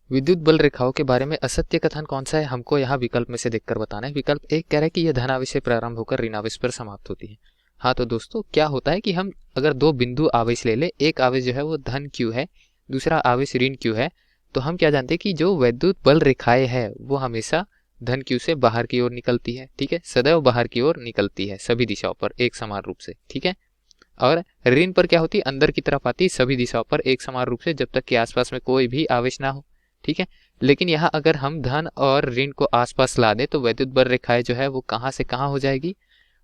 विद्युत बल रेखाओं के बारे में असत्य कथन कौन सा है, हमको यहाँ विकल्प में से देखकर बताना है। विकल्प एक कह रहा है कि यह धनावेश से प्रारंभ होकर ऋण आवेश पर समाप्त होती है। हाँ तो दोस्तों क्या होता है कि हम अगर दो बिंदु आवेश ले ले, एक आवेश जो है वो धन क्यू है, दूसरा आवेश ऋण क्यू है, तो हम क्या जानते हैं कि जो विद्युत बल रेखाएं है वो हमेशा धन क्यू से बाहर की ओर निकलती है। ठीक है, सदैव बाहर की ओर निकलती है सभी दिशाओं पर एक समान रूप से। ठीक है, और ऋण पर क्या होती है, अंदर की तरफ आती सभी दिशाओं पर एक समान रूप से, जब तक कि आसपास में कोई भी आवेश ना हो। ठीक है, लेकिन यहाँ अगर हम धन और ऋण को आसपास ला दें तो वैद्युत बल रेखाएं जो है वो कहाँ से कहाँ हो जाएगी,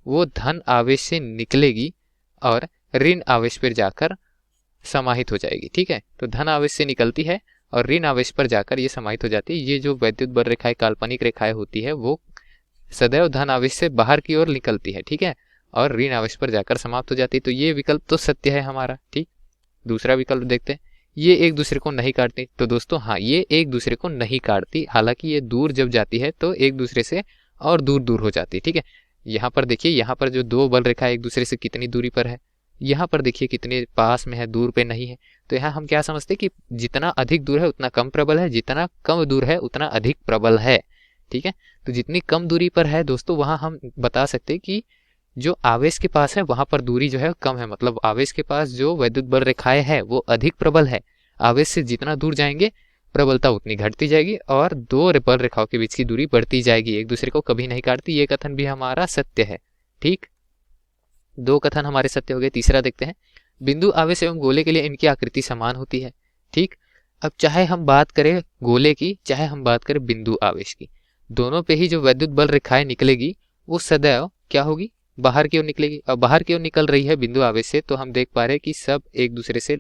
वो धन आवेश से निकलेगी और ऋण आवेश पर जाकर समाहित हो जाएगी। ठीक है, तो धन आवेश से निकलती है और ऋण आवेश पर जाकर ये समाहित हो जाती है। ये जो वैद्युत बल रेखाएं काल्पनिक रेखाएं होती है वो सदैव धन आवेश से बाहर की ओर निकलती है। ठीक है, और ऋण आवेश पर जाकर समाप्त हो जाती है। तो ये विकल्प तो सत्य है हमारा। ठीक, दूसरा विकल्प देखते हैं, ये एक दूसरे को नहीं काटती। तो दोस्तों हाँ, ये एक दूसरे को नहीं काटती, हालांकि ये दूर जब जाती है तो एक दूसरे से और दूर दूर हो जाती है। ठीक है, यहाँ पर देखिए, यहाँ पर जो दो बल रेखा एक दूसरे से कितनी दूरी पर है, यहाँ पर देखिए कितने पास में है, दूर पे नहीं है। तो यहाँ हम क्या समझते हैं कि जितना अधिक दूर है उतना कम प्रबल है, जितना कम दूर है उतना अधिक प्रबल है। ठीक है, तो जितनी कम दूरी पर है दोस्तों वहां हम बता सकते हैं कि जो आवेश के पास है वहां पर दूरी जो है कम है, मतलब आवेश के पास जो वैद्युत बल रेखाएं है वो अधिक प्रबल है। आवेश से जितना दूर जाएंगे प्रबलता उतनी घटती जाएगी और दो बल रेखाओं के बीच की दूरी बढ़ती जाएगी, एक दूसरे को कभी नहीं काटती। ये कथन भी हमारा सत्य है। ठीक, दो कथन हमारे सत्य हो गए। तीसरा देखते हैं, बिंदु आवेश एवं गोले के लिए इनकी आकृति समान होती है। ठीक, अब चाहे हम बात करें गोले की चाहे हम बात करें बिंदु आवेश की, दोनों पे ही जो वैद्युत बल रेखाएं निकलेगी वो सदैव क्या होगी, बाहर की ओर निकलेगी। और बाहर की ओर निकल रही है बिंदु आवेश से, तो हम देख पा रहे हैं कि सब एक दूसरे से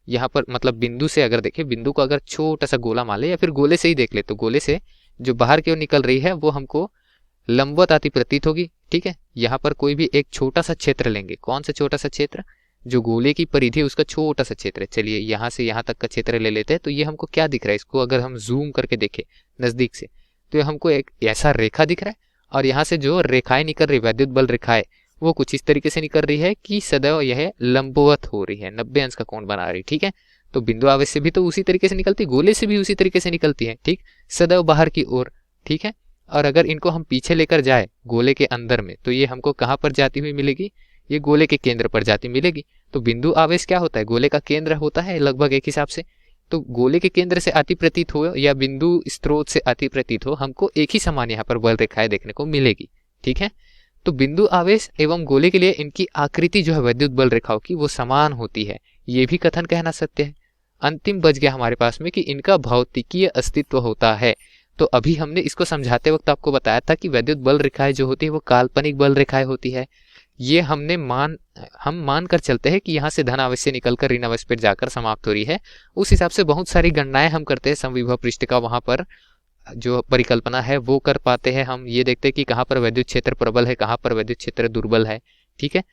यहाँ पर, मतलब बिंदु से अगर देखें, बिंदु को अगर छोटा सा गोला मान ले या फिर गोले से ही देख ले, तो गोले से जो बाहर की ओर निकल रही है वो हमको लंबवत आती प्रतीत होगी। ठीक है, यहाँ पर कोई भी एक छोटा सा क्षेत्र लेंगे, कौन सा छोटा सा क्षेत्र, जो गोले की परिधि उसका छोटा सा क्षेत्र है। चलिए यहाँ से यहाँ तक का क्षेत्र ले लेते हैं, तो ये हमको क्या दिख रहा है, इसको अगर हम जूम करके देखें नजदीक से तो ये हमको एक ऐसा रेखा दिख रहा है। और यहाँ से जो रेखाएं निकल रही, वैद्युत बल रेखाएं, वो कुछ इस तरीके से निकल रही है कि सदैव यह लंबवत हो रही है, 90 अंश का कोण बना रही। ठीक है, तो बिंदु आवेश से भी तो उसी तरीके से निकलती, गोले से भी उसी तरीके से निकलती है। ठीक, सदैव बाहर की ओर। ठीक है, और अगर इनको हम पीछे लेकर जाए गोले के अंदर में, तो ये हमको कहाँ पर जाती हुई मिलेगी, ये गोले के केंद्र पर जाती मिलेगी। तो बिंदु आवेश क्या होता है, गोले का केंद्र होता है लगभग एक हिसाब से। तो गोले के केंद्र से आती प्रतीत हो या बिंदु स्रोत से आती प्रतीत हो, हमको एक ही समान यहाँ पर बल रेखाएं देखने को मिलेगी। ठीक है, तो बिंदु आवेश एवं गोले के लिए इनकी आकृति जो है वैद्युत बल रेखाओं की वो समान होती है। ये भी कथन कहना सत्य है। अंतिम बच गया हमारे पास में कि इनका भौतिकीय अस्तित्व होता है। तो अभी हमने इसको समझाते वक्त आपको बताया था कि वैद्युत बल रेखाएं जो होती है वो काल्पनिक बल रेखाएं होती है। ये हम मान कर चलते हैं कि यहाँ से धन आवेश से निकलकर ऋण आवेश पर जाकर समाप्त हो रही है। उस हिसाब से बहुत सारी गणनाएं हम करते हैं, समविभव पृष्ठ का वहां पर जो परिकल्पना है वो कर पाते हैं। हम ये देखते हैं कि कहाँ पर वैद्युत क्षेत्र प्रबल है, कहाँ पर वैद्युत क्षेत्र दुर्बल है। ठीक है,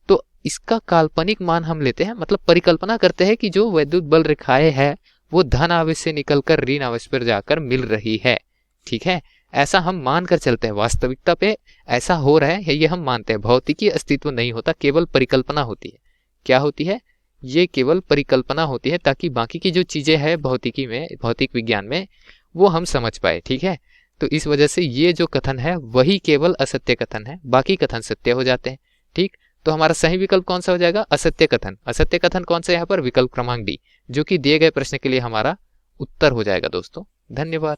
तो इसका काल्पनिक मान हम लेते हैं, मतलब परिकल्पना करते हैं कि जो वैद्युत बल रेखाएं है वो धन आवेश से निकलकर ऋण आवेश पर जाकर मिल रही है। ठीक है, ऐसा हम मान कर चलते हैं। वास्तविकता पे ऐसा हो रहा है ये हम मानते हैं। भौतिकी अस्तित्व नहीं होता, केवल परिकल्पना होती है। क्या होती है, ये केवल परिकल्पना होती है, ताकि बाकी की जो चीजें हैं भौतिकी में, भौतिक विज्ञान में, वो हम समझ पाए। ठीक है, तो इस वजह से ये जो कथन है वही केवल असत्य कथन है, बाकी कथन सत्य हो जाते हैं। ठीक, तो हमारा सही विकल्प कौन सा हो जाएगा, असत्य कथन। असत्य कथन कौन सा यहाँ पर, विकल्प क्रमांक डी, जो कि दिए गए प्रश्न के लिए हमारा उत्तर हो जाएगा दोस्तों। धन्यवाद।